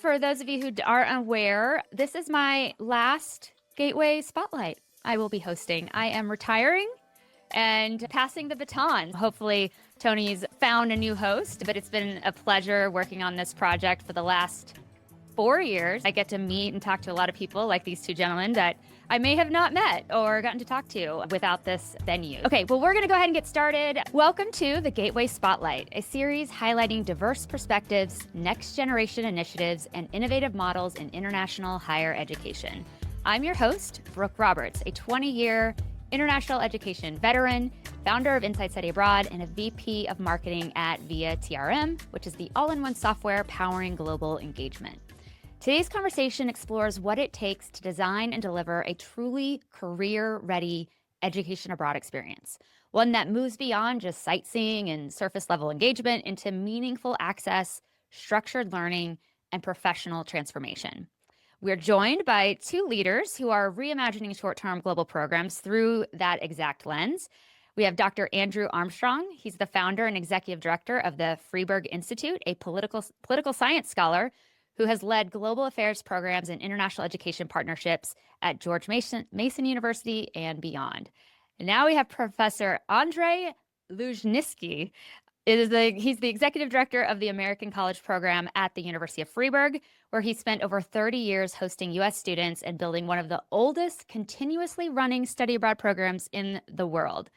for those of you who aren't aware, this is my last Gateway Spotlight I will be hosting. I am retiring and passing the baton. Hopefully, Tony's found a new host, but it's been a pleasure working on this project for the last 4 years. I get to meet and talk to a lot of people like these two gentlemen that I may have not met or gotten to talk to without this venue. Okay, well, we're going to go ahead and get started. Welcome to the Gateway Spotlight, a series highlighting diverse perspectives, next generation initiatives, and innovative models in international higher education. I'm your host, Brooke Roberts, a 20-year international education veteran, founder of Insight Study Abroad, and a VP of marketing at VIA TRM, which is the all-in-one software powering global engagement. Today's conversation explores what it takes to design and deliver a truly career-ready education abroad experience, one that moves beyond just sightseeing and surface-level engagement into meaningful access, structured learning, and professional transformation. We're joined by two leaders who are reimagining short-term global programs through that exact lens. We have Dr. Andrew Armstrong. He's the founder and executive director of the Fribourg Institute, a political science scholar who has led global affairs programs and international education partnerships at George Mason University and beyond. And now we have Professor Andrzej Luzhnitsky. He's the executive director of the American College Program at the University of Fribourg, where he spent over 30 years hosting U.S. students and building one of the oldest continuously running study abroad programs in the world.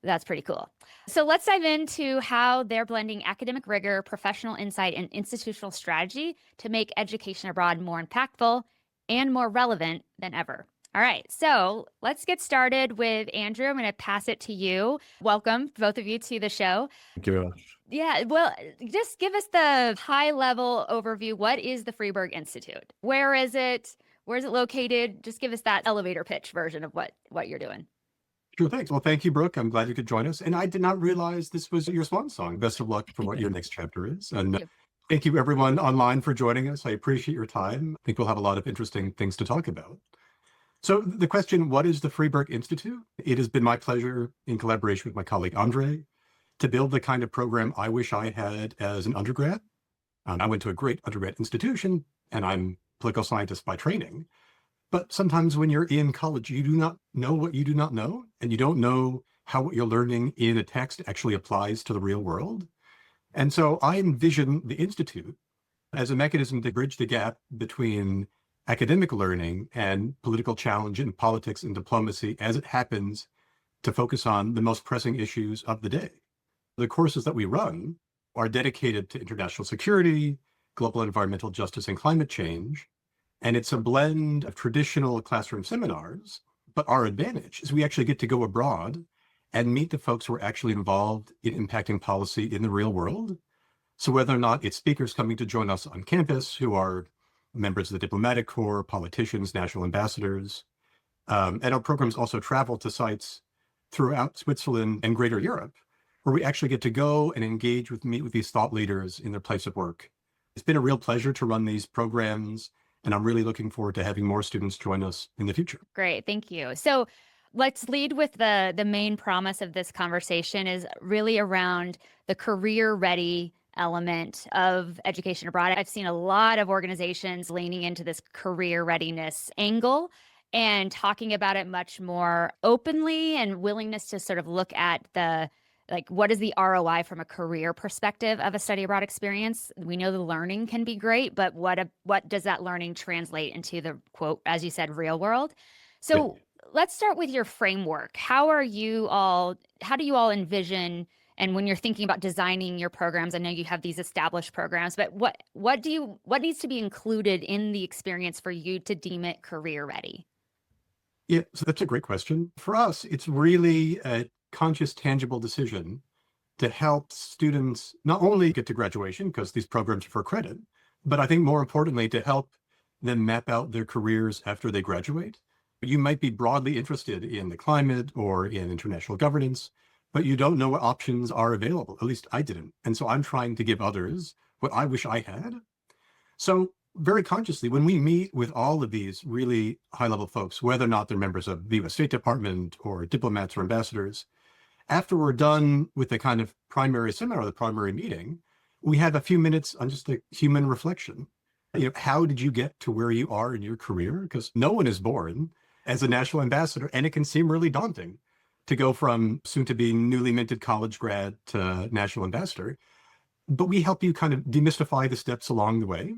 That's pretty cool. So let's dive into how they're blending academic rigor, professional insight, and institutional strategy to make education abroad more impactful and more relevant than ever. All right, so let's get started with Andrew. I'm going to pass it to you. Welcome, both of you, to the show. Thank you very much. Yeah, well, just give us the high-level overview. What is the Fribourg Institute? Where is it? Where is it located? Just give us that elevator pitch version of what you're doing. Sure, thanks. Well, thank you, Brooke. I'm glad you could join us. And I did not realize this was your swan song. Best of luck for what your next chapter is. And thank you, everyone online, for joining us. I appreciate your time. I think we'll have a lot of interesting things to talk about. So the question, what is the Fribourg Institute? It has been my pleasure, in collaboration with my colleague Andre, to build the kind of program I wish I had as an undergrad. I went to a great undergrad institution, and I'm a political scientist by training. But sometimes when you're in college, you do not know what you do not know, and you don't know how what you're learning in a text actually applies to the real world. And so I envision the Institute as a mechanism to bridge the gap between academic learning and political challenge in politics and diplomacy as it happens to focus on the most pressing issues of the day. The courses that we run are dedicated to international security, global environmental justice, and climate change. And it's a blend of traditional classroom seminars, but our advantage is we actually get to go abroad and meet the folks who are actually involved in impacting policy in the real world. So whether or not it's speakers coming to join us on campus who are members of the diplomatic corps, politicians, national ambassadors, and our programs also travel to sites throughout Switzerland and Greater Europe, where we actually get to go and meet with these thought leaders in their place of work. It's been a real pleasure to run these programs, and I'm really looking forward to having more students join us in the future. Great, thank you. So let's lead with the main promise of this conversation is really around the career-ready element of education abroad. I've seen a lot of organizations leaning into this career readiness angle and talking about it much more openly and willingness to sort of look at what is the ROI from a career perspective of a study abroad experience? We know the learning can be great, but what does that learning translate into the, quote, as you said, real world? So let's start with your framework. How do you all envision, and when you're thinking about designing your programs, I know you have these established programs, but what needs to be included in the experience for you to deem it career ready? Yeah, so that's a great question. For us, it's really a conscious, tangible decision to help students not only get to graduation, because these programs are for credit, but I think more importantly, to help them map out their careers after they graduate. You might be broadly interested in the climate or in international governance, but you don't know what options are available. At least I didn't. And so I'm trying to give others what I wish I had. So very consciously, when we meet with all of these really high-level folks, whether or not they're members of the US State Department or diplomats or ambassadors, after we're done with the kind of primary seminar, the primary meeting, we have a few minutes on just a human reflection. How did you get to where you are in your career? Because no one is born as a national ambassador, and it can seem really daunting to go from soon to be newly minted college grad to national ambassador. But we help you kind of demystify the steps along the way.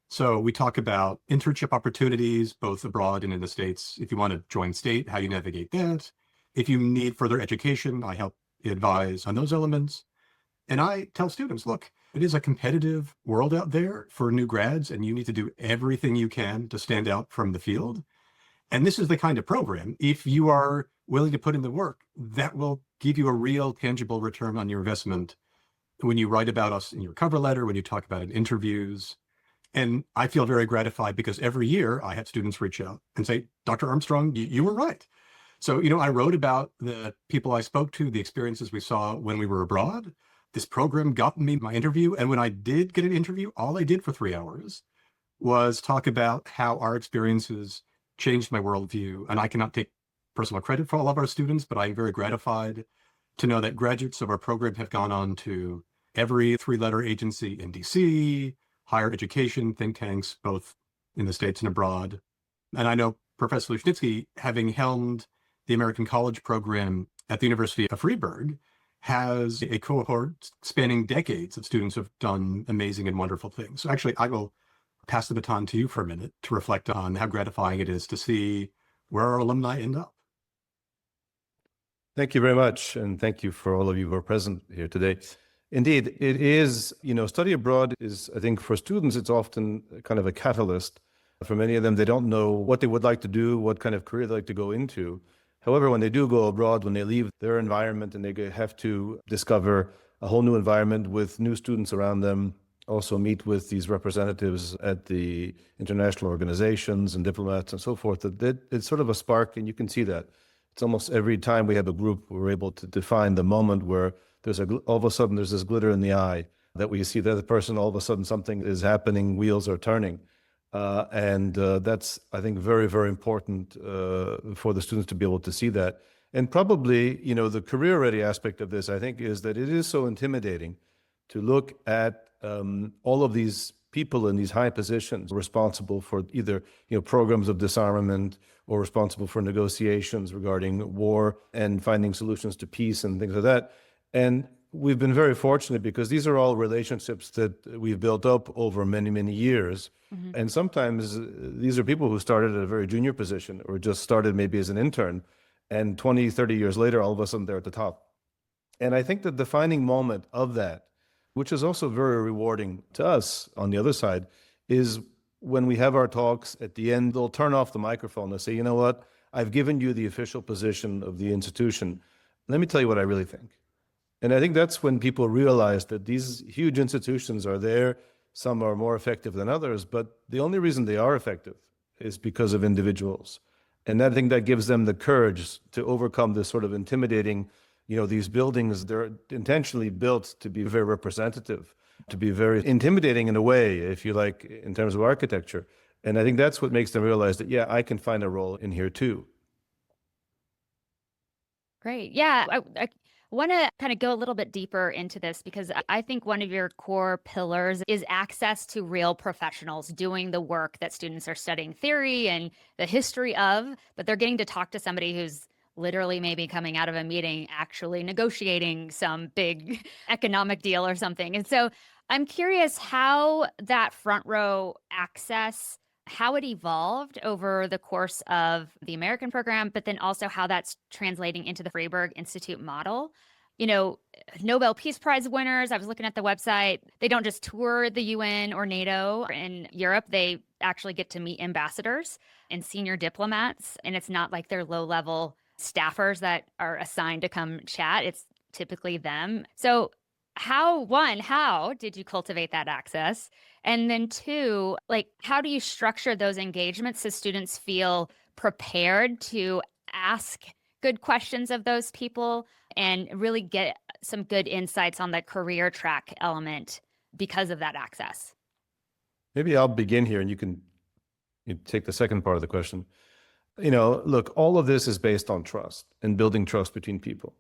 So we talk about internship opportunities, both abroad and in the States. If you want to join state, how you navigate that. If you need further education, I help advise on those elements. And I tell students, look, it is a competitive world out there for new grads, and you need to do everything you can to stand out from the field. And this is the kind of program, if you are willing to put in the work, that will give you a real tangible return on your investment when you write about us in your cover letter, when you talk about it in interviews. And I feel very gratified because every year I have students reach out and say, Dr. Armstrong, you were right. So, I wrote about the people I spoke to, the experiences we saw when we were abroad. This program got me my interview. And when I did get an interview, all I did for 3 hours was talk about how our experiences changed my worldview. And I cannot take personal credit for all of our students, but I'm very gratified to know that graduates of our program have gone on to every 3-letter agency in DC, higher education think tanks, both in the States and abroad. And I know Professor Lushnitsky, having helmed the American College program at the University of Fribourg, has a cohort spanning decades of students who have done amazing and wonderful things. So actually, I will pass the baton to you for a minute to reflect on how gratifying it is to see where our alumni end up. Thank you very much. And thank you for all of you who are present here today. Indeed, it is, study abroad is, I think for students, it's often kind of a catalyst. For many of them, they don't know what they would like to do, what kind of career they'd like to go into. However, when they do go abroad, when they leave their environment and they have to discover a whole new environment with new students around them, also meet with these representatives at the international organizations and diplomats and so forth, it's sort of a spark, and you can see that. It's almost every time we have a group, we're able to define the moment where all of a sudden there's this glitter in the eye that we see the other person, all of a sudden something is happening, wheels are turning. And that's, I think, very, very important for the students to be able to see that. And probably, the career-ready aspect of this, I think, is that it is so intimidating to look at all of these people in these high positions responsible for either, programs of disarmament or responsible for negotiations regarding war and finding solutions to peace and things like that. And we've been very fortunate because these are all relationships that we've built up over many, many years. Mm-hmm. And sometimes these are people who started at a very junior position or just started maybe as an intern. And 20, 30 years later, all of a sudden they're at the top. And I think the defining moment of that, which is also very rewarding to us on the other side, is when we have our talks at the end, they'll turn off the microphone and say, you know what, I've given you the official position of the institution. Let me tell you what I really think. And I think that's when people realize that these huge institutions are there. Some are more effective than others, but the only reason they are effective is because of individuals. And I think that gives them the courage to overcome this sort of intimidating, these buildings, they're intentionally built to be very representative, to be very intimidating in a way, if you like, in terms of architecture. And I think that's what makes them realize that, yeah, I can find a role in here too. Great. Yeah. I want to kind of go a little bit deeper into this because I think one of your core pillars is access to real professionals doing the work that students are studying theory and the history of, but they're getting to talk to somebody who's literally maybe coming out of a meeting, actually negotiating some big economic deal or something. And so I'm curious how that front row access, how it evolved over the course of the American program, but then also how that's translating into the Fribourg Institute model. Nobel Peace Prize winners, I was looking at the website, they don't just tour the UN or NATO in Europe, they actually get to meet ambassadors and senior diplomats. And it's not like they're low-level staffers that are assigned to come chat. It's typically them. So how did you cultivate that access? And then 2, how do you structure those engagements so students feel prepared to ask good questions of those people and really get some good insights on the career track element because of that access? Maybe I'll begin here and you take the second part of the question. Look, all of this is based on trust and building trust between people.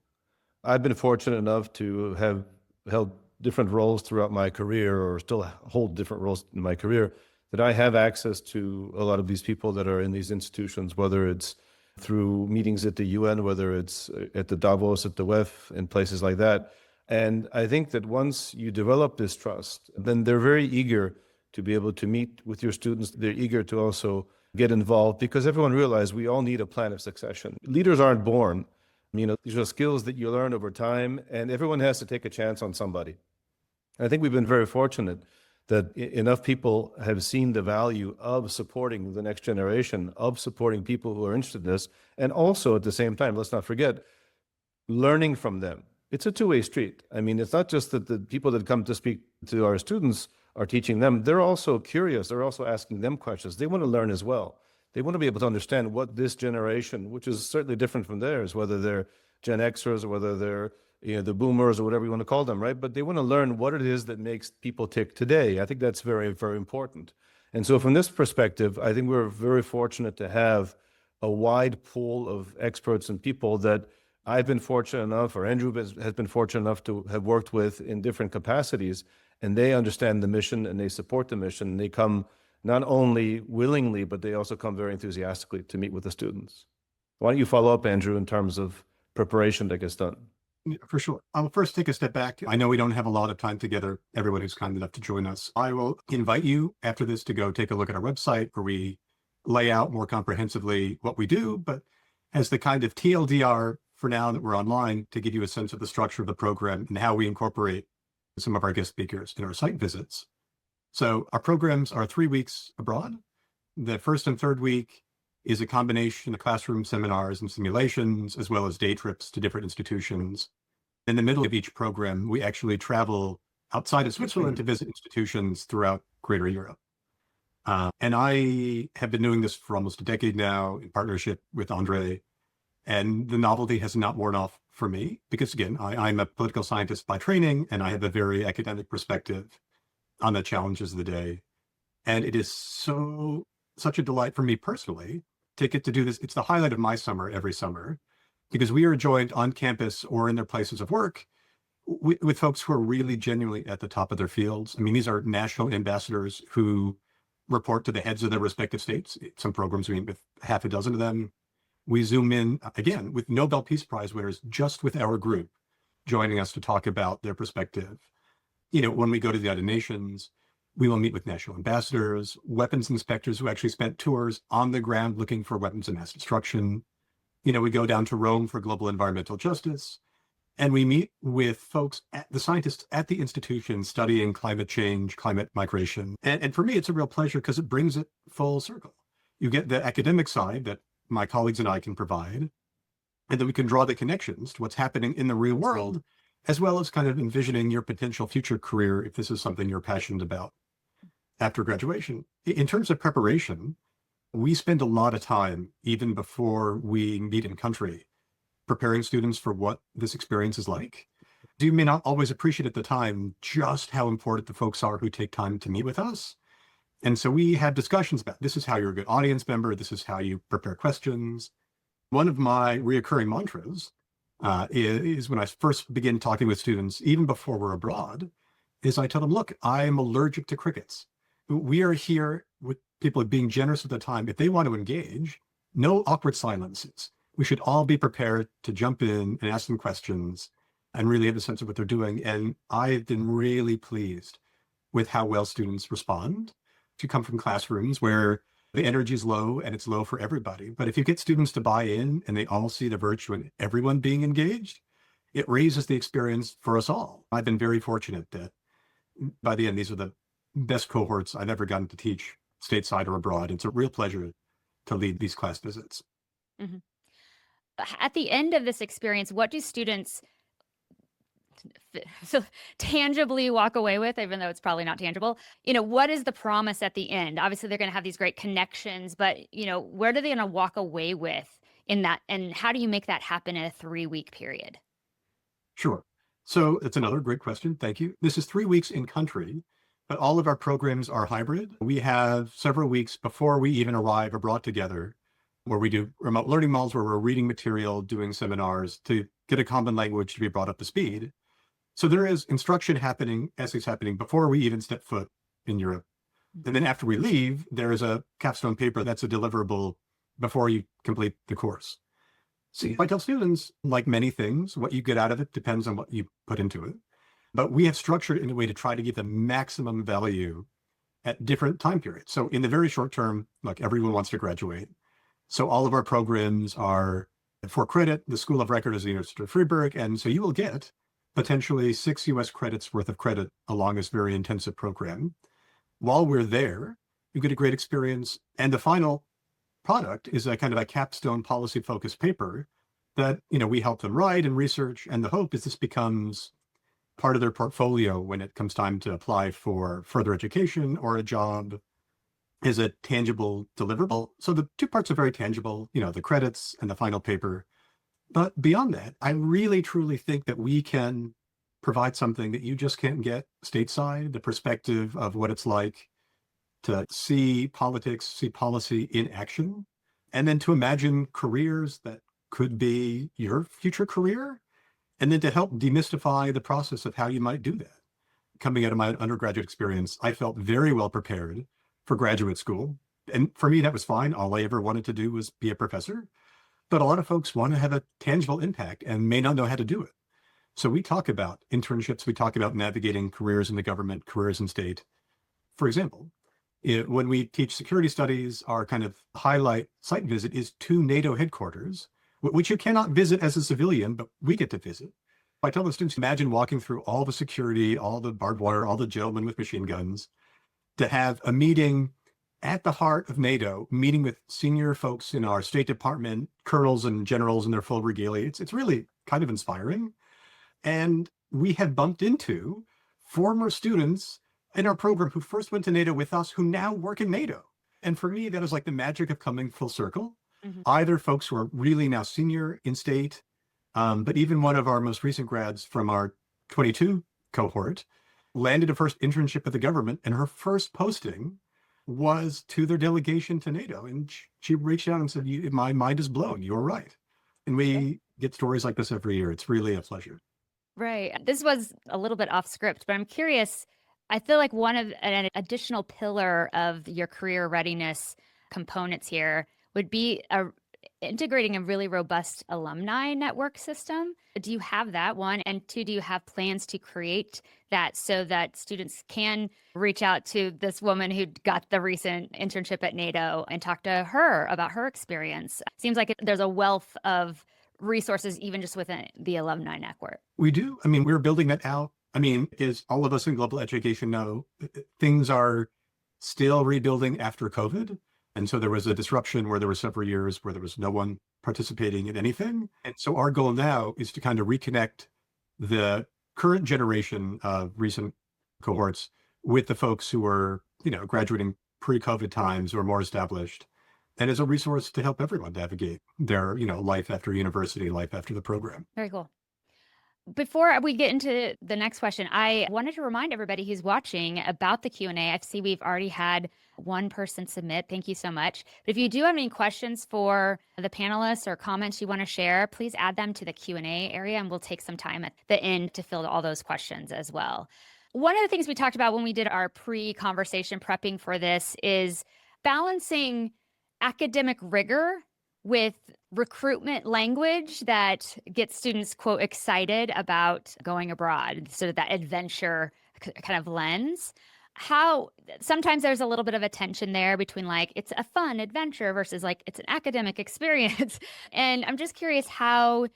I've been fortunate enough to have held different roles throughout my career or still hold different roles in my career that I have access to a lot of these people that are in these institutions, whether it's through meetings at the UN, whether it's at the Davos, at the WEF, and places like that. And I think that once you develop this trust, then they're very eager to be able to meet with your students. They're eager to also get involved because everyone realizes we all need a plan of succession. Leaders aren't born. These are skills that you learn over time, and everyone has to take a chance on somebody. I think we've been very fortunate that enough people have seen the value of supporting the next generation, of supporting people who are interested in this, and also at the same time, let's not forget, learning from them. It's a two-way street. I mean, it's not just that the people that come to speak to our students are teaching them. They're also curious. They're also asking them questions. They want to learn as well. They want to be able to understand what this generation, which is certainly different from theirs, whether they're Gen Xers or whether they're the boomers or whatever you want to call them, right? But they want to learn what it is that makes people tick today. I think that's very, very important. And so from this perspective, I think we're very fortunate to have a wide pool of experts and people that I've been fortunate enough, or Andrew has been fortunate enough to have worked with in different capacities, and they understand the mission and they support the mission. And they come not only willingly, but they also come very enthusiastically to meet with the students. Why don't you follow up, Andrew, in terms of preparation that gets done? Yeah, for sure. I'll first take a step back. I know we don't have a lot of time together, everyone who's kind enough to join us. I will invite you after this to go take a look at our website where we lay out more comprehensively what we do, but as the kind of TLDR for now that we're online to give you a sense of the structure of the program and how we incorporate some of our guest speakers in our site visits. So our programs are 3 weeks abroad. The first and third week is a combination of classroom seminars and simulations, as well as day trips to different institutions. In the middle of each program, we actually travel outside of Switzerland to visit institutions throughout Greater Europe. And I have been doing this for almost a decade now in partnership with Andre. And the novelty has not worn off for me because, again, I'm a political scientist by training, and I have a very academic perspective on the challenges of the day. And it is such a delight for me personally to get to do this. It's the highlight of my summer every summer, because we are joined on campus or in their places of work with folks who are really genuinely at the top of their fields. I mean, these are national ambassadors who report to the heads of their respective states. Some programs we meet with half a dozen of them. We zoom in, again, with Nobel Peace Prize winners, just with our group, joining us to talk about their perspective. When we go to the United Nations, we will meet with national ambassadors, weapons inspectors who actually spent tours on the ground looking for weapons of mass destruction. We go down to Rome for global environmental justice, and we meet with folks, the scientists at the institution studying climate change, climate migration. And for me, it's a real pleasure because it brings it full circle. You get the academic side that my colleagues and I can provide, and then we can draw the connections to what's happening in the real world, as well as kind of envisioning your potential future career if this is something you're passionate about after graduation. In terms of preparation, we spend a lot of time, even before we meet in country, preparing students for what this experience is like. You may not always appreciate at the time just how important the folks are who take time to meet with us. And so we have discussions about this is how you're a good audience member. This is how you prepare questions. One of my reoccurring mantras is when I first begin talking with students, even before we're abroad, is I tell them, look, I'm allergic to crickets. We are here with people being generous at the time. If they want to engage, no awkward silences. We should all be prepared to jump in and ask them questions and really have a sense of what they're doing. And I've been really pleased with how well students respond. To come from classrooms where the energy is low and it's low for everybody. But if you get students to buy in and they all see the virtue in everyone being engaged, it raises the experience for us all. I've been very fortunate that by the end, these are the best cohorts I've ever gotten to teach stateside or abroad. It's a real pleasure to lead these class visits. Mm-hmm. At the end of this experience, what do students tangibly walk away with, even though it's probably not tangible? What is the promise at the end? Obviously, they're going to have these great connections, but, where are they going to walk away with in that? And how do you make that happen in a 3-week period? Sure. So it's another great question. Thank you. This is 3 weeks in country, but all of our programs are hybrid. We have several weeks before we even arrive abroad together, where we do remote learning models, where we're reading material, doing seminars to get a common language to be brought up to speed. So there is instruction happening, essays happening before we even step foot in Europe. And then after we leave, there is a capstone paper that's a deliverable before you complete the course. See, I tell students, like many things, what you get out of it depends on what you put into it. But we have structured it in a way to try to give them maximum value at different time periods. So in the very short term, look, everyone wants to graduate. So all of our programs are for credit. The School of Record is the University of Fribourg. And so you will get potentially 6 US credits worth of credit along this very intensive program. While we're there, you get a great experience. And the final product is a kind of a capstone policy focused paper that, we help them write and research. And the hope is this becomes part of their portfolio when it comes time to apply for further education or a job, is a tangible deliverable. So the two parts are very tangible, the credits and the final paper. But beyond that, I really, truly think that we can provide something that you just can't get stateside, the perspective of what it's like to see politics, see policy in action, and then to imagine careers that could be your future career, and then to help demystify the process of how you might do that. Coming out of my undergraduate experience, I felt very well prepared for graduate school. And for me, that was fine. All I ever wanted to do was be a professor. But a lot of folks want to have a tangible impact and may not know how to do it. So we talk about internships. We talk about navigating careers in the government, careers in state. For example, when we teach security studies, our kind of highlight site visit is to NATO headquarters, which you cannot visit as a civilian, but we get to visit. I tell the students, imagine walking through all the security, all the barbed wire, all the gentlemen with machine guns, to have a meeting at the heart of NATO, meeting with senior folks in our State Department, colonels and generals in their full regalia. It's really kind of inspiring. And we have bumped into former students in our program who first went to NATO with us, who now work in NATO. And for me, that is like the magic of coming full circle. Mm-hmm. Either folks who are really now senior in state, but even one of our most recent grads from our 22 cohort landed a first internship with the government, and her first posting was to their delegation to NATO. And she reached out and said, my mind is blown. You're right. And we get stories like this every year. It's really a pleasure. Right. This was a little bit off script, but I'm curious. I feel like an additional pillar of your career readiness components here would be integrating a really robust alumni network system. Do you have that, one? And two, do you have plans to create that so that students can reach out to this woman who got the recent internship at NATO and talk to her about her experience? Seems like there's a wealth of resources even just within the alumni network. We do. We're building that out. As all of us in global education know, things are still rebuilding after COVID. And so there was a disruption where there were several years where there was no one participating in anything. And so our goal now is to kind of reconnect the current generation of recent cohorts with the folks who are, graduating pre-COVID times or more established, and as a resource to help everyone navigate their, life after university, life after the program. Very cool. Before we get into the next question, I wanted to remind everybody who's watching about the Q&A. I see we've already had one person submit. Thank you so much. But if you do have any questions for the panelists or comments you want to share, please add them to the Q&A area, and we'll take some time at the end to fill all those questions as well. One of the things we talked about when we did our pre-conversation prepping for this is balancing academic rigor with recruitment language that gets students, quote, excited about going abroad, sort of that adventure kind of lens. How sometimes there's a little bit of a tension there between like it's a fun adventure versus like it's an academic experience. And I'm just curious how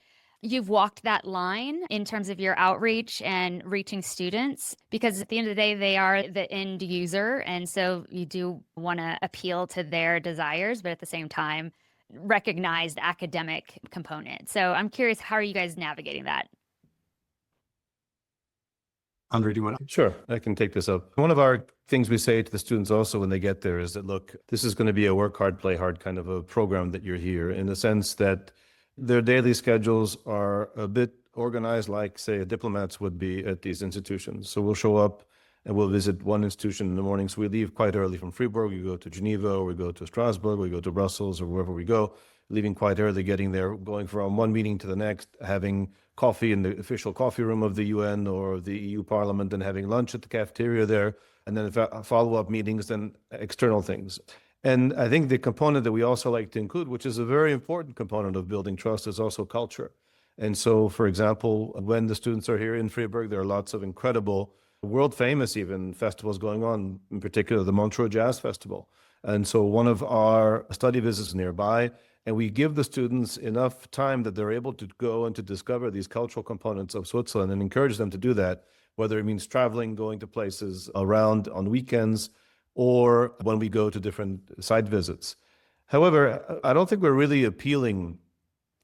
you've walked that line in terms of your outreach and reaching students, because at the end of the day, they are the end user. And so you do want to appeal to their desires, but at the same time, recognize the academic component. So I'm curious, how are you guys navigating that? Andre, do you want to? Sure, I can take this up. One of our things we say to the students also when they get there is that, look, this is going to be a work hard, play hard kind of a program that you're here, in the sense that their daily schedules are a bit organized like, say, a diplomat's would be at these institutions. So we'll show up and we'll visit one institution in the morning. So we leave quite early from Fribourg. We go to Geneva, or we go to Strasbourg, we go to Brussels, or wherever we go. leaving quite early, getting there, going from one meeting to the next, having coffee in the official coffee room of the UN or the EU Parliament, and having lunch at the cafeteria there, and then follow-up meetings and external things. And I think the component that we also like to include, which is a very important component of building trust, is also culture. And so, for example, when the students are here in Fribourg, there are lots of incredible, world famous even, festivals going on, in particular the Montreux Jazz Festival. And so one of our study visits nearby, and we give the students enough time that they're able to go and to discover these cultural components of Switzerland and encourage them to do that, whether it means traveling, going to places around on weekends, or when we go to different site visits. However, I don't think we're really appealing.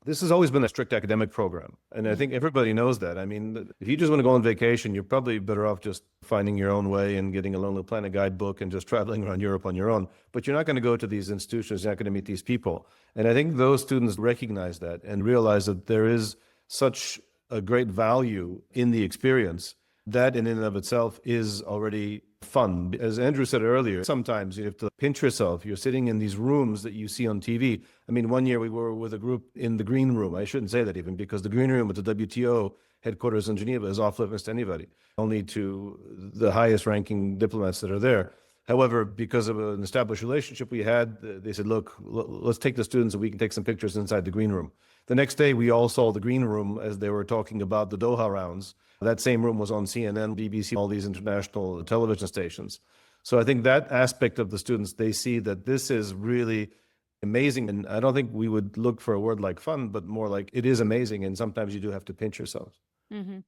This has always been a strict academic program, and I think everybody knows that. I mean, if you just want to go on vacation, you're probably better off just finding your own way and getting a Lonely Planet guidebook and just traveling around Europe on your own. But you're not going to go to these institutions, you're not going to meet these people. And I think those students recognize that and realize that there is such a great value in the experience that in and of itself is already fun. As Andrew said earlier, sometimes you have to pinch yourself. You're sitting in these rooms that you see on TV. I mean, one year we were with a group in the green room. I shouldn't say that even, because the green room at the WTO headquarters in Geneva is off limits to anybody, only to the highest ranking diplomats that are there. However, because of an established relationship we had, they said, look, let's take the students and we can take some pictures inside the green room. The next day, we all saw the green room as they were talking about the Doha rounds. That same room was on CNN, BBC, all these international television stations. So I think that aspect of the students, they see that this is really amazing. And I don't think we would look for a word like fun, but more like it is amazing. And sometimes you do have to pinch yourself. Mm-hmm.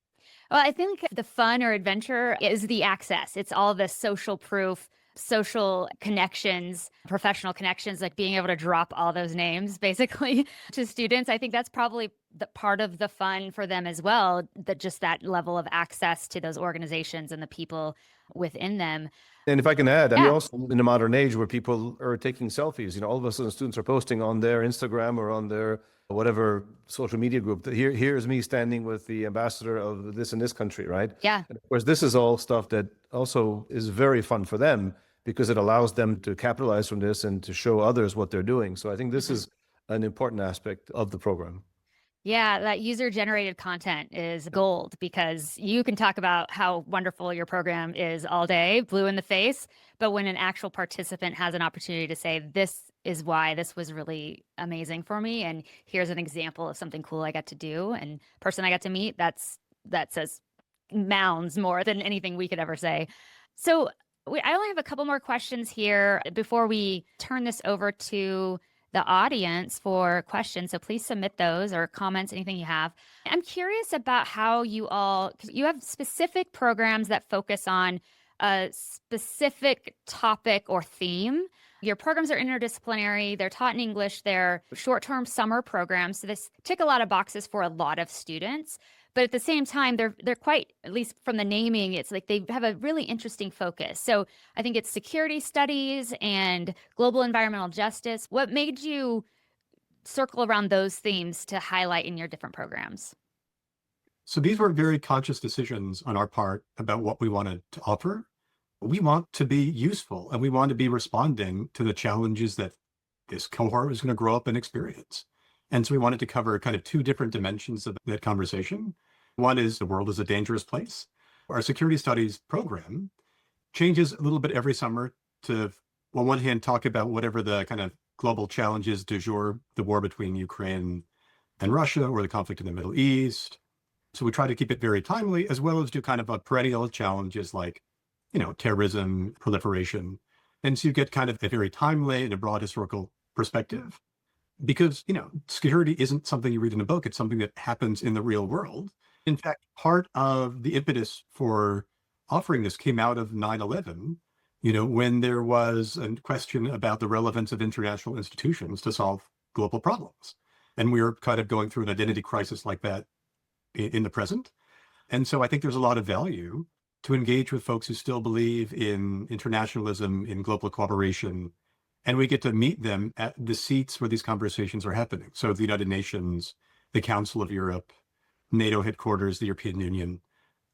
Well, I think the fun or adventure is the access. It's all the social proof, social connections, professional connections, like being able to drop all those names basically to students. I think that's probably the part of the fun for them as well, that just that level of access to those organizations and the people within them. And if I can add, I mean, also in a modern age where people are taking selfies, you know, all of a sudden students are posting on their Instagram or on their whatever social media group that here's me standing with the ambassador of this and this country, right? Yeah. And of course, this is all stuff that also is very fun for them because it allows them to capitalize from this and to show others what they're doing. So I think this is an important aspect of the program. Yeah, that user-generated content is gold, because you can talk about how wonderful your program is all day, blue in the face, but when an actual participant has an opportunity to say, this is why this was really amazing for me, and here's an example of something cool I got to do, and person I got to meet, that says mounds more than anything we could ever say. So I only have a couple more questions here before we turn this over to the audience for questions. So please submit those or comments, anything you have. I'm curious about how you all, because you have specific programs that focus on a specific topic or theme. Your programs are interdisciplinary. They're taught in English. They're short-term summer programs. So this tick a lot of boxes for a lot of students. But at the same time, they're quite, at least from the naming, it's like they have a really interesting focus. So I think it's security studies and global environmental justice. What made you circle around those themes to highlight in your different programs? So these were very conscious decisions on our part about what we wanted to offer. We want to be useful, and we want to be responding to the challenges that this cohort is going to grow up and experience. And so we wanted to cover kind of two different dimensions of that conversation. One is the world is a dangerous place. Our security studies program changes a little bit every summer to, on one hand, talk about whatever the kind of global challenges du jour, the war between Ukraine and Russia, or the conflict in the Middle East. So we try to keep it very timely, as well as do kind of a perennial challenges like, you know, terrorism, proliferation. And so you get kind of a very timely and a broad historical perspective. Because, you know, security isn't something you read in a book. It's something that happens in the real world. In fact, part of the impetus for offering this came out of 9/11, you know, when there was a question about the relevance of international institutions to solve global problems. And we were kind of going through an identity crisis like that in the present. And so I think there's a lot of value to engage with folks who still believe in internationalism, in global cooperation. And we get to meet them at the seats where these conversations are happening. So the United Nations, the Council of Europe, NATO headquarters, the European Union,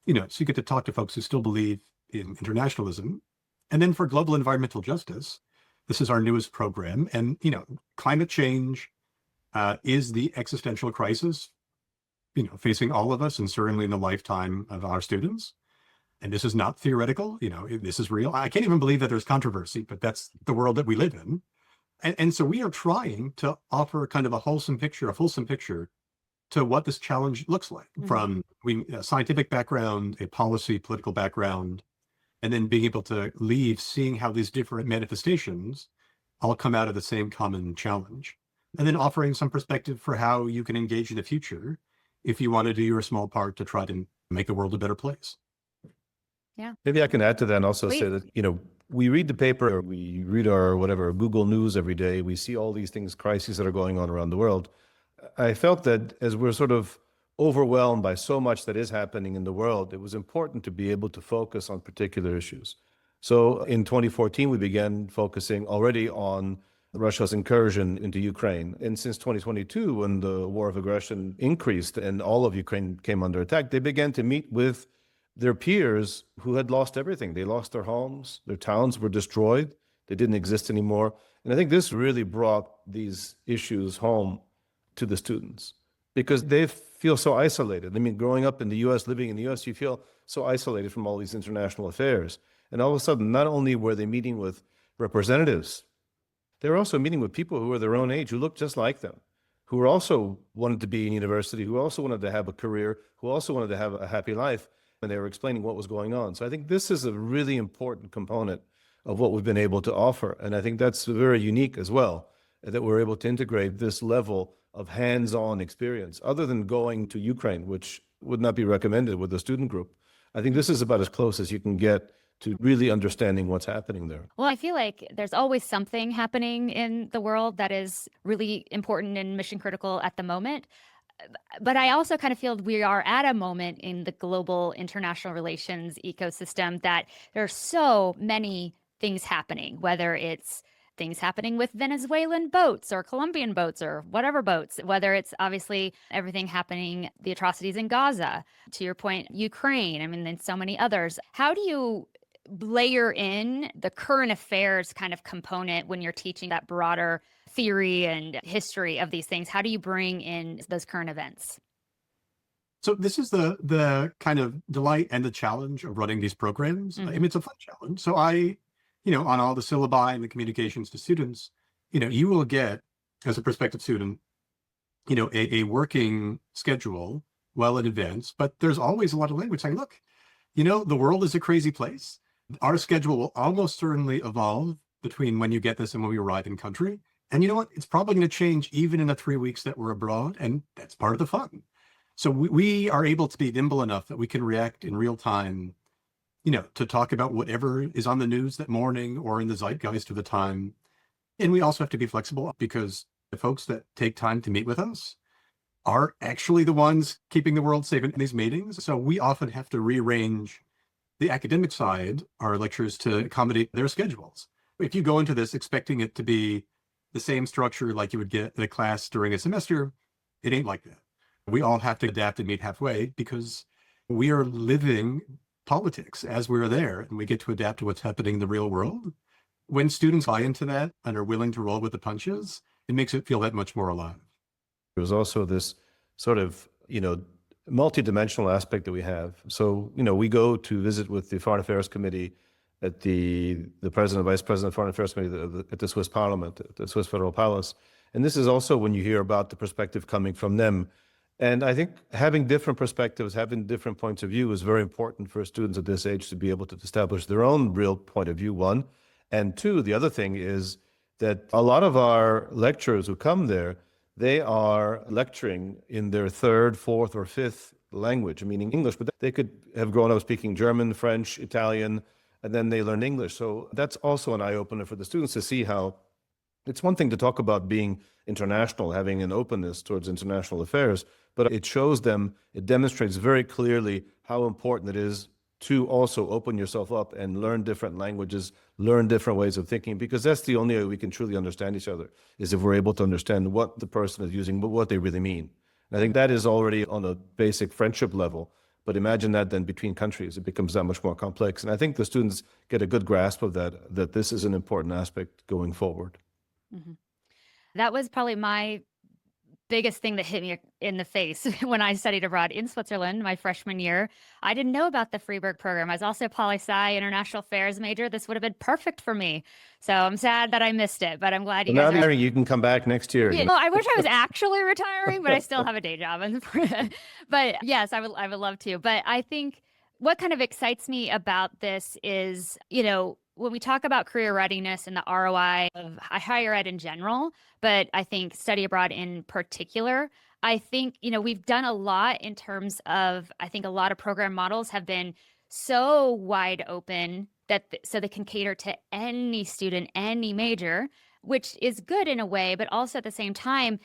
you know, so you get to talk to folks who still believe in internationalism. And then for global environmental justice, this is our newest program. And, you know, climate change is the existential crisis, facing all of us and certainly in the lifetime of our students. And this is not theoretical, this is real. I can't even believe that there's controversy, but that's the world that we live in. And so we are trying to offer kind of a fulsome picture to what this challenge looks like, from a scientific background, a policy, political background, and then being able to leave seeing how these different manifestations all come out of the same common challenge. And then offering some perspective for how you can engage in the future if you want to do your small part to try to make the world a better place. Yeah. Maybe I can add to that and also Please. say that, we read the paper, or we read our Google News every day. We see all these things, crises that are going on around the world. I felt that as we're sort of overwhelmed by so much that is happening in the world, it was important to be able to focus on particular issues. So in 2014, we began focusing already on Russia's incursion into Ukraine. And since 2022, when the war of aggression increased and all of Ukraine came under attack, they began to meet with their peers who had lost everything. They lost their homes, their towns were destroyed, they didn't exist anymore. And I think this really brought these issues home to the students because they feel so isolated. I mean, growing up in the US, living in the US, you feel so isolated from all these international affairs. And all of a sudden, not only were they meeting with representatives, they were also meeting with people who were their own age, who looked just like them, who were also wanted to be in university, who also wanted to have a career, who also wanted to have a happy life. And they were explaining what was going on. So I think this is a really important component of what we've been able to offer. And I think that's very unique as well, that we're able to integrate this level of hands-on experience, other than going to Ukraine, which would not be recommended with a student group. I think this is about as close as you can get to really understanding what's happening there. Well, I feel like there's always something happening in the world that is really important and mission critical at the moment. But I also kind of feel we are at a moment in the global international relations ecosystem that there are so many things happening, whether it's things happening with Venezuelan boats or Colombian boats or whatever boats, whether it's obviously everything happening, the atrocities in Gaza, to your point, Ukraine, and so many others. How do you layer in the current affairs kind of component when you're teaching that broader theory and history of these things? How do you bring in those current events? So this is the kind of delight and the challenge of running these programs. It's a fun challenge. So on all the syllabi and the communications to students, you will get, as a prospective student, a working schedule well in advance, but there's always a lot of language saying, look, the world is a crazy place. Our schedule will almost certainly evolve between when you get this and when we arrive in country. And you know what? It's probably going to change even in the 3 weeks that we're abroad. And that's part of the fun. So we are able to be nimble enough that we can react in real time, to talk about whatever is on the news that morning or in the zeitgeist of the time. And we also have to be flexible because the folks that take time to meet with us are actually the ones keeping the world safe in these meetings. So we often have to rearrange the academic side, our lectures, to accommodate their schedules. If you go into this expecting it to be the same structure like you would get in a class during a semester, it ain't like that. We all have to adapt and meet halfway because we are living politics as we're there, and we get to adapt to what's happening in the real world. When students buy into that and are willing to roll with the punches, it makes it feel that much more alive. There's also this sort of, multidimensional aspect that we have. So, we go to visit with the Foreign Affairs Committee at the President, Vice President of Foreign Affairs Committee at the Swiss Parliament, at the Swiss Federal Palace. And this is also when you hear about the perspective coming from them. And I think having different perspectives, having different points of view is very important for students at this age to be able to establish their own real point of view, one. And two, the other thing is that a lot of our lecturers who come there, they are lecturing in their third, fourth, or fifth language, meaning English, but they could have grown up speaking German, French, Italian, and then they learn English. So that's also an eye-opener for the students to see how it's one thing to talk about being international, having an openness towards international affairs, but it shows them, it demonstrates very clearly how important it is to also open yourself up and learn different languages, learn different ways of thinking, because that's the only way we can truly understand each other, is if we're able to understand what the person is using, but what they really mean. And I think that is already on a basic friendship level, but imagine that then between countries, it becomes that much more complex. And I think the students get a good grasp of that this is an important aspect going forward. That was probably my biggest thing that hit me in the face when I studied abroad in Switzerland my freshman year. I didn't know about the Fribourg program. I was also a poli-sci international affairs major. This would have been perfect for me. So I'm sad that I missed it, but I'm glad you Well, guys now are. you can come back next year. Yeah, well, I wish I was actually retiring, but I still have a day job. But yes, I would love to. But I think what kind of excites me about this is, when we talk about career readiness and the ROI of higher ed in general, but I think study abroad in particular, I think, we've done a lot in terms of, I think a lot of program models have been so wide open that so they can cater to any student, any major, which is good in a way, but also at the same time,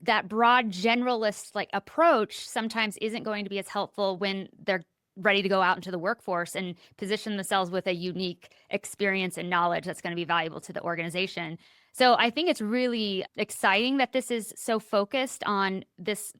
that broad generalist like approach sometimes isn't going to be as helpful when they're ready to go out into the workforce and position themselves with a unique experience and knowledge that's going to be valuable to the organization. So I think it's really exciting that this is so focused on this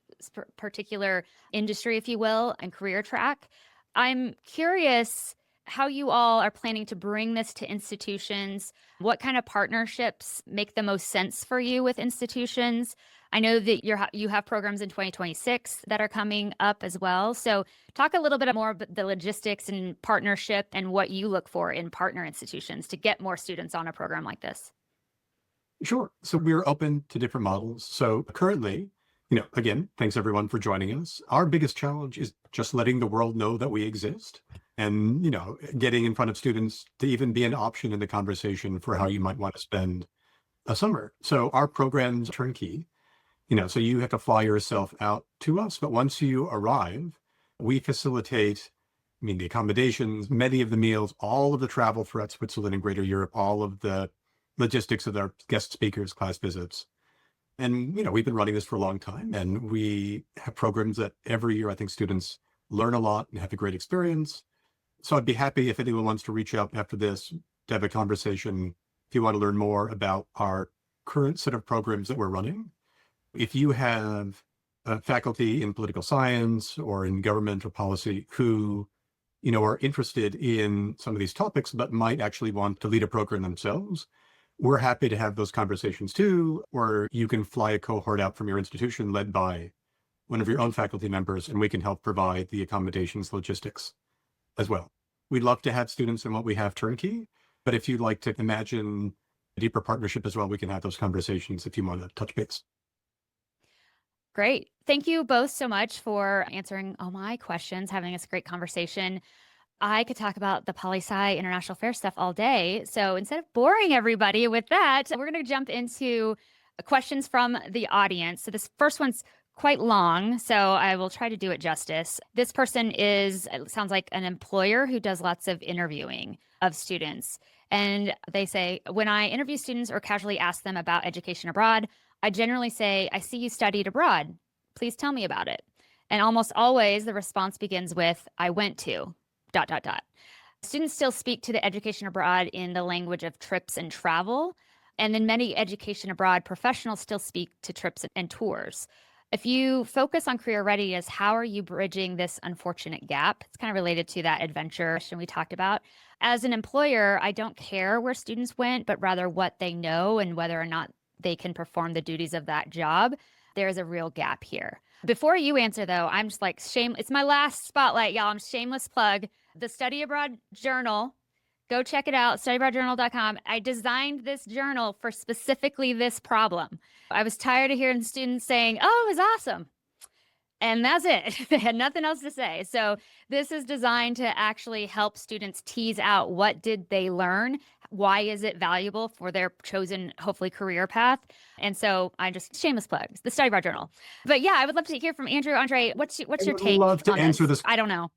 particular industry, if you will, and career track. I'm curious how you all are planning to bring this to institutions. What kind of partnerships make the most sense for you with institutions? I know that you have programs in 2026 that are coming up as well. So talk a little bit more about the logistics and partnership and what you look for in partner institutions to get more students on a program like this. Sure. So we're open to different models. So currently, again, thanks everyone for joining us. Our biggest challenge is just letting the world know that we exist and, getting in front of students to even be an option in the conversation for how you might want to spend a summer. So our program's turnkey. So you have to fly yourself out to us, but once you arrive, we facilitate, the accommodations, many of the meals, all of the travel throughout Switzerland and Greater Europe, all of the logistics of our guest speakers, class visits. And, we've been running this for a long time, and we have programs that every year I think students learn a lot and have a great experience. So I'd be happy if anyone wants to reach out after this to have a conversation if you want to learn more about our current set of programs that we're running. If you have faculty in political science or in governmental policy who, are interested in some of these topics, but might actually want to lead a program themselves, we're happy to have those conversations too, or you can fly a cohort out from your institution led by one of your own faculty members, and we can help provide the accommodations logistics as well. We'd love to have students in what we have turnkey, but if you'd like to imagine a deeper partnership as well, we can have those conversations if you want to touch base. Great. Thank you both so much for answering all my questions, having this great conversation. I could talk about the poli-sci international affairs stuff all day. So instead of boring everybody with that, we're going to jump into questions from the audience. So this first one's quite long, so I will try to do it justice. This person it sounds like an employer who does lots of interviewing of students. And they say, when I interview students or casually ask them about education abroad, I generally say, I see you studied abroad. Please tell me about it. And almost always the response begins with, I went to ... Students still speak to the education abroad in the language of trips and travel. And then many education abroad professionals still speak to trips and tours. If you focus on career readiness, how are you bridging this unfortunate gap? It's kind of related to that adventure question we talked about. As an employer, I don't care where students went, but rather what they know and whether or not they can perform the duties of that job. There's a real gap here. Before you answer, though, I'm just like, it's my last spotlight, y'all. I'm shameless plug. The Study Abroad Journal, go check it out, studyabroadjournal.com. I designed this journal for specifically this problem. I was tired of hearing students saying, oh, it was awesome. And that's it. They had nothing else to say. So this is designed to actually help students tease out what did they learn, why is it valuable for their chosen, hopefully, career path. And so I just shameless plugs, the Study Abroad Journal. But yeah, I would love to hear from Andrew. Andre, what's your take? I would love to answer this. I don't know.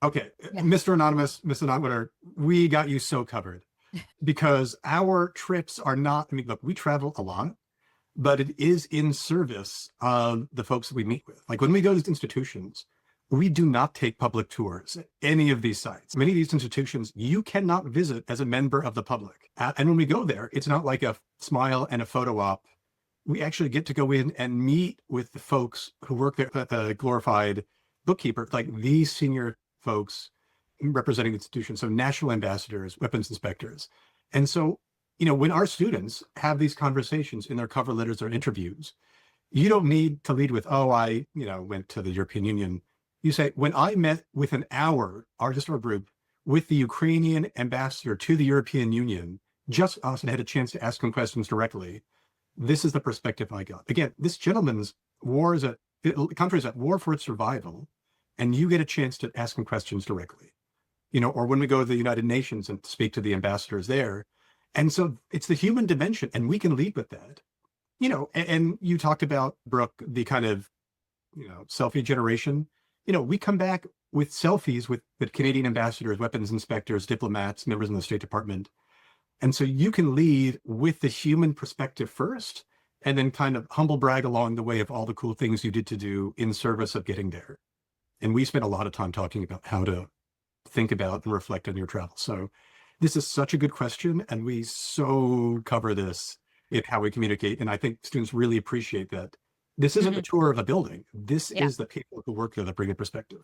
Okay, yeah. Mr. Anonymous, Mr. Notwitter, we got you so covered because our trips are not, look, we travel a lot, but it is in service of the folks that we meet with. Like when we go to institutions, we do not take public tours at any of these sites. Many of these institutions, you cannot visit as a member of the public. And when we go there, it's not like a smile and a photo op. We actually get to go in and meet with the folks who work there, the glorified bookkeeper, like these senior folks representing the institution. So national ambassadors, weapons inspectors. And so, when our students have these conversations in their cover letters or interviews, You don't need to lead with, oh, I, went to the European Union. You say, when I met within an hour, our just our group, with the Ukrainian ambassador to the European Union, just us, and had a chance to ask him questions directly. This is the perspective I got. Again, this gentleman's country's at war for its survival, and you get a chance to ask him questions directly. Or when we go to the United Nations and speak to the ambassadors there. And so it's the human dimension, and we can lead with that. And you talked about, Brooke, the kind of, selfie generation. We come back with selfies with the Canadian ambassadors, weapons inspectors, diplomats, members in the State Department. And so you can lead with the human perspective first, and then kind of humble brag along the way of all the cool things you did to do in service of getting there. And we spent a lot of time talking about how to think about and reflect on your travel. So this is such a good question, and we so cover this in how we communicate. And I think students really appreciate that. This isn't a tour of a building. This is the people who work there that bring a perspective.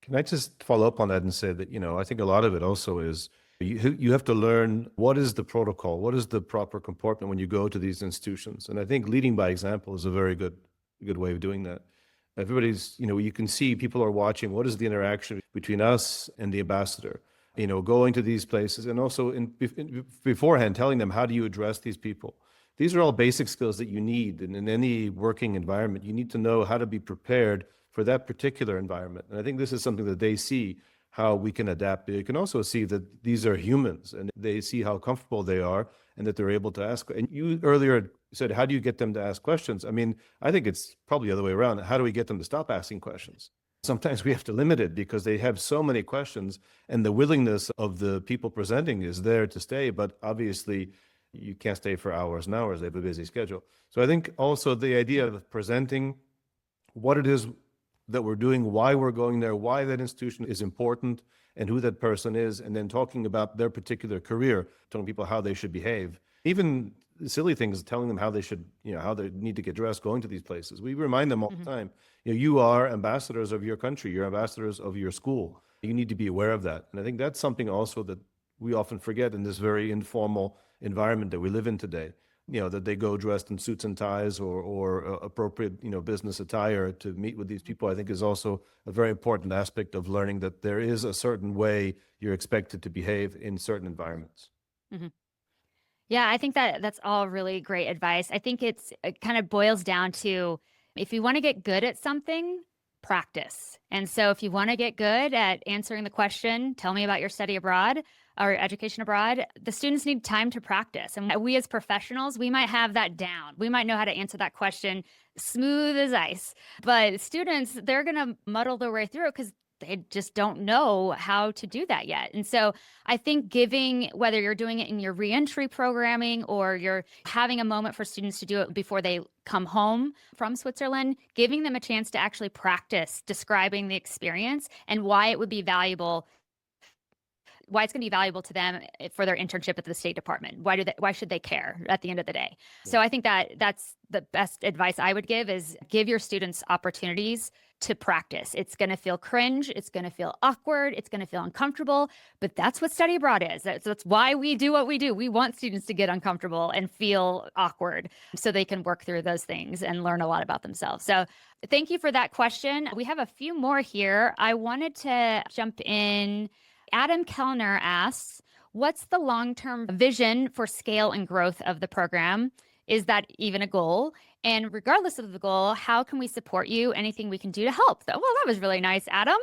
Can I just follow up on that and say that, I think a lot of it also is you have to learn what is the protocol, what is the proper comportment when you go to these institutions. And I think leading by example is a very good way of doing that. Everybody's, you can see people are watching. What is the interaction between us and the ambassador? Going to these places, and also beforehand telling them, how do you address these people? These are all basic skills that you need. And in any working environment, you need to know how to be prepared for that particular environment. And I think this is something that they see, how we can adapt. You can also see that these are humans, and they see how comfortable they are and that they're able to ask. And you earlier said, how do you get them to ask questions? I mean, I think it's probably the other way around. How do we get them to stop asking questions? Sometimes we have to limit it because they have so many questions, and the willingness of the people presenting is there to stay. But obviously, you can't stay for hours and hours. They have a busy schedule. So I think also the idea of presenting what it is that we're doing, why we're going there, why that institution is important, and who that person is, and then talking about their particular career, telling people how they should behave. Even silly things, telling them how they should, how they need to get dressed going to these places. We remind them all the time, you are ambassadors of your country, you're ambassadors of your school. You need to be aware of that. And I think that's something also that we often forget in this very informal environment that we live in today. That they go dressed in suits and ties or appropriate, business attire to meet with these people, I think is also a very important aspect of learning that there is a certain way you're expected to behave in certain environments. Mm-hmm. Yeah, I think that's all really great advice. I think it kind of boils down to, if you want to get good at something, practice. And so if you want to get good at answering the question, tell me about your study abroad or education abroad, the students need time to practice. And we as professionals, we might have that down. We might know how to answer that question smooth as ice. But students, they're going to muddle their way through it because they just don't know how to do that yet. And so I think giving, whether you're doing it in your reentry programming or you're having a moment for students to do it before they come home from Switzerland, giving them a chance to actually practice describing the experience and why it would be valuable, why it's going to be valuable to them for their internship at the State Department. Why should they care at the end of the day? So I think that's the best advice I would give, is give your students opportunities to practice. It's going to feel cringe. It's going to feel awkward. It's going to feel uncomfortable, but that's what study abroad is. That's why we do what we do. We want students to get uncomfortable and feel awkward so they can work through those things and learn a lot about themselves. So thank you for that question. We have a few more here. I wanted to jump in. Adam Kellner asks, what's the long-term vision for scale and growth of the program? Is that even a goal? And regardless of the goal, how can we support you? Anything we can do to help? Well, that was really nice, Adam.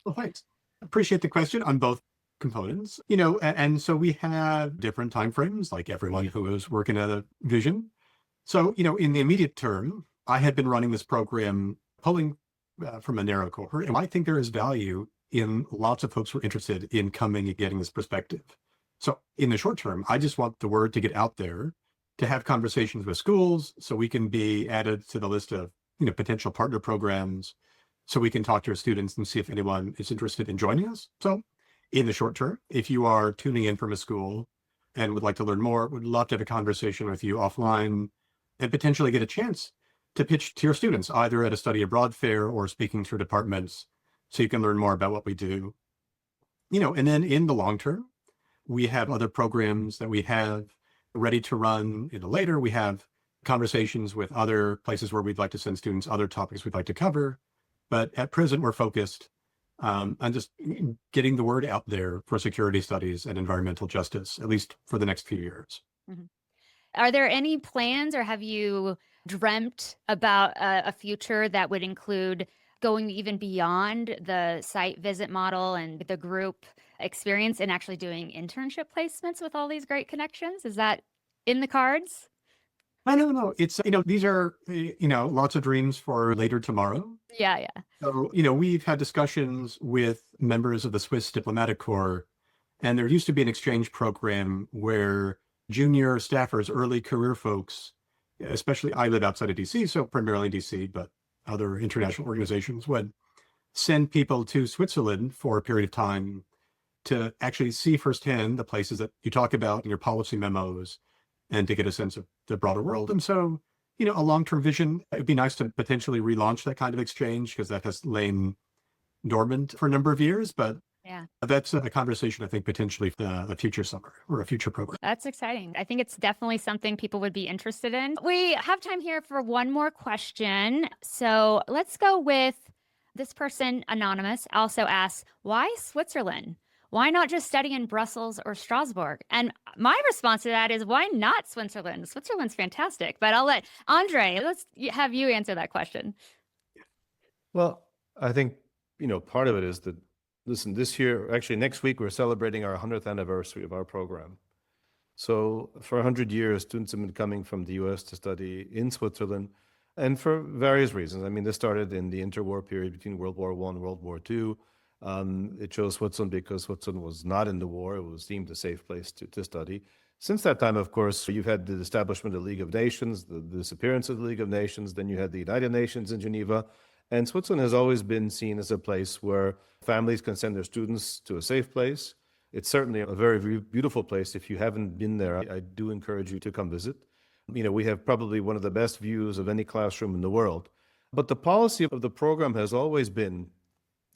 Well, thanks. Appreciate the question on both components. And so we have different timeframes, like everyone who is working at a vision. So, in the immediate term, I had been running this program, pulling from a narrow cohort, and I think there is value in lots of folks who are interested in coming and getting this perspective. So in the short term, I just want the word to get out there, to have conversations with schools so we can be added to the list of potential partner programs, so we can talk to our students and see if anyone is interested in joining us. So in the short term, if you are tuning in from a school and would like to learn more, would love to have a conversation with you offline and potentially get a chance to pitch to your students, either at a study abroad fair or speaking to departments, so you can learn more about what we do. And then in the long term, we have other programs that we have ready to run later. We have conversations with other places where we'd like to send students, other topics we'd like to cover. But at present, we're focused on just getting the word out there for security studies and environmental justice, at least for the next few years. Mhm. Are there any plans, or have you dreamt about a future that would include going even beyond the site visit model and the group experience and actually doing internship placements with all these great connections? Is that in the cards? I don't know. It's, these are, lots of dreams for later tomorrow. Yeah, yeah. So, we've had discussions with members of the Swiss Diplomatic Corps, and there used to be an exchange program where junior staffers, early career folks, especially I live outside of DC, so primarily DC, but other international organizations would send people to Switzerland for a period of time to actually see firsthand the places that you talk about in your policy memos and to get a sense of the broader world. And so, a long-term vision, it'd be nice to potentially relaunch that kind of exchange because that has lain dormant for a number of years, but Yeah. that's a conversation, I think, potentially a future summer or a future program. That's exciting. I think it's definitely something people would be interested in. We have time here for one more question. So let's go with this person, anonymous, also asks, why Switzerland? Why not just study in Brussels or Strasbourg? And my response to that is, why not Switzerland? Switzerland's fantastic. But I'll let Andre, let's have you answer that question. Well, I think, part of it is that, listen, this year, actually next week, we're celebrating our 100th anniversary of our program. So for 100 years, students have been coming from the US to study in Switzerland, and for various reasons. I mean, this started in the interwar period between World War I and World War II. It chose Switzerland because Switzerland was not in the war. It was deemed a safe place to study. Since that time, of course, you've had the establishment of the League of Nations, the disappearance of the League of Nations, then you had the United Nations in Geneva. And Switzerland has always been seen as a place where families can send their students to a safe place. It's certainly a very, very beautiful place. If you haven't been there, I do encourage you to come visit. We have probably one of the best views of any classroom in the world. But the policy of the program has always been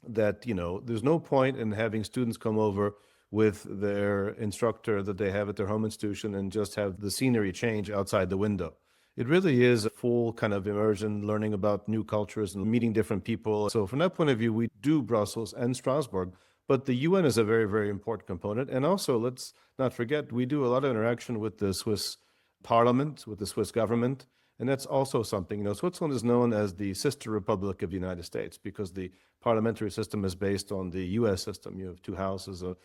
that, there's no point in having students come over with their instructor that they have at their home institution and just have the scenery change outside the window. It really is a full kind of immersion, learning about new cultures and meeting different people. So from that point of view, we do Brussels and Strasbourg, but the UN is a very, very important component. And also, let's not forget, we do a lot of interaction with the Swiss Parliament, with the Swiss government. And that's also something, Switzerland is known as the sister republic of the United States because the parliamentary system is based on the US system. You have two houses, a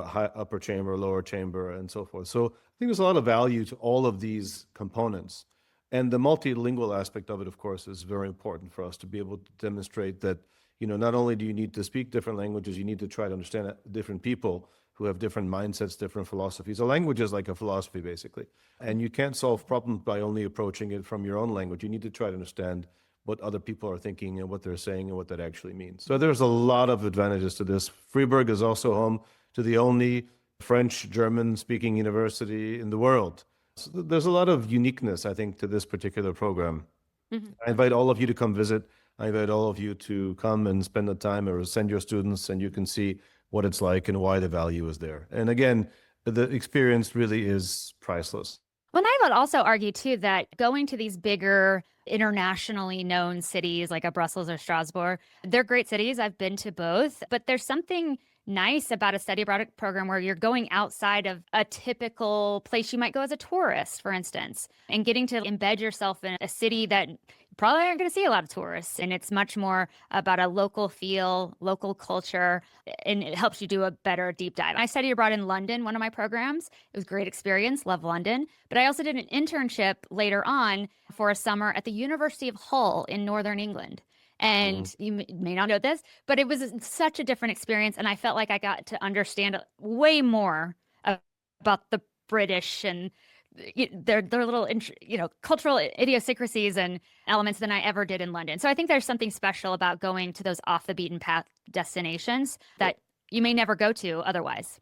high upper chamber, lower chamber, and so forth. So I think there's a lot of value to all of these components. And the multilingual aspect of it, of course, is very important for us to be able to demonstrate that, not only do you need to speak different languages, you need to try to understand different people who have different mindsets, different philosophies. A language is like a philosophy, basically. And you can't solve problems by only approaching it from your own language. You need to try to understand what other people are thinking and what they're saying and what that actually means. So there's a lot of advantages to this. Fribourg is also home to the only French, German-speaking university in the world. So there's a lot of uniqueness, I think, to this particular program. Mhm. I invite all of you to come visit. I invite all of you to come and spend the time or send your students, and you can see what it's like and why the value is there. And again, the experience really is priceless. Well, and I would also argue, too, that going to these bigger, internationally known cities like a Brussels or Strasbourg, they're great cities. I've been to both. But there's something nice about a study abroad program where you're going outside of a typical place you might go as a tourist, for instance, and getting to embed yourself in a city that probably aren't going to see a lot of tourists. And it's much more about a local feel, local culture, and it helps you do a better deep dive. I studied abroad in London, one of my programs. It was a great experience, love London. But I also did an internship later on for a summer at the University of Hull in Northern England. And you may not know this, but it was such a different experience. And I felt like I got to understand way more about the British and their little, cultural idiosyncrasies and elements than I ever did in London. So I think there's something special about going to those off the beaten path destinations that you may never go to otherwise.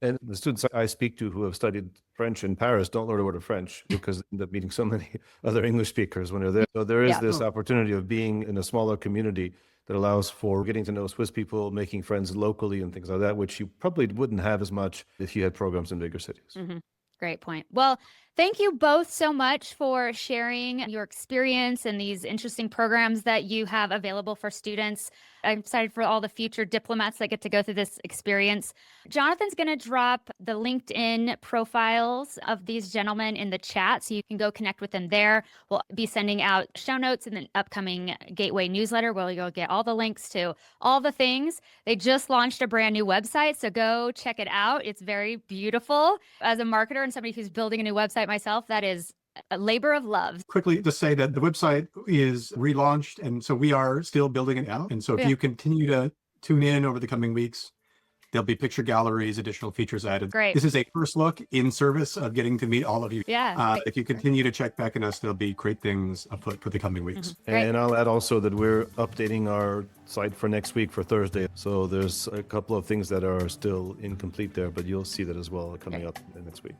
And the students I speak to who have studied French in Paris don't learn a word of French because they end up meeting so many other English speakers when they're there. So there is this opportunity of being in a smaller community that allows for getting to know Swiss people, making friends locally and things like that, which you probably wouldn't have as much if you had programs in bigger cities. Mm-hmm. Great point. Well, Thank you both so much for sharing your experience and these interesting programs that you have available for students. I'm excited for all the future diplomats that get to go through this experience. Jonathan's going to drop the LinkedIn profiles of these gentlemen in the chat, so you can go connect with them there. We'll be sending out show notes in the upcoming Gateway newsletter where you'll get all the links to all the things. They just launched a brand new website, so go check it out. It's very beautiful. As a marketer and somebody who's building a new website myself, that is a labor of love. Quickly to say that the website is relaunched, and so we are still building it out. And so if you continue to tune in over the coming weeks, there'll be picture galleries, additional features added. Great. This is a first look in service of getting to meet all of you. Yeah. If you continue to check back on us, there'll be great things afoot for the coming weeks. Great. And I'll add also that we're updating our site for next week for Thursday. So there's a couple of things that are still incomplete there, but you'll see that as well coming up next week.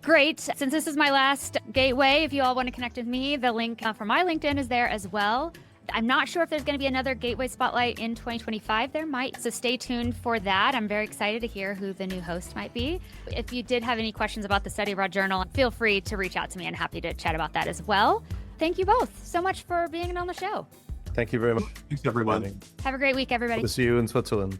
Great. Since this is my last Gateway, if you all want to connect with me, the link for my LinkedIn is there as well. I'm not sure if there's going to be another Gateway Spotlight in 2025. There might, so stay tuned for that. I'm very excited to hear who the new host might be. If you did have any questions about the Study Abroad Journal, feel free to reach out to me. I'm happy to chat about that as well. Thank you both so much for being on the show. Thank you very much. Thanks, everyone. Have a great week, everybody. Hope to see you in Switzerland.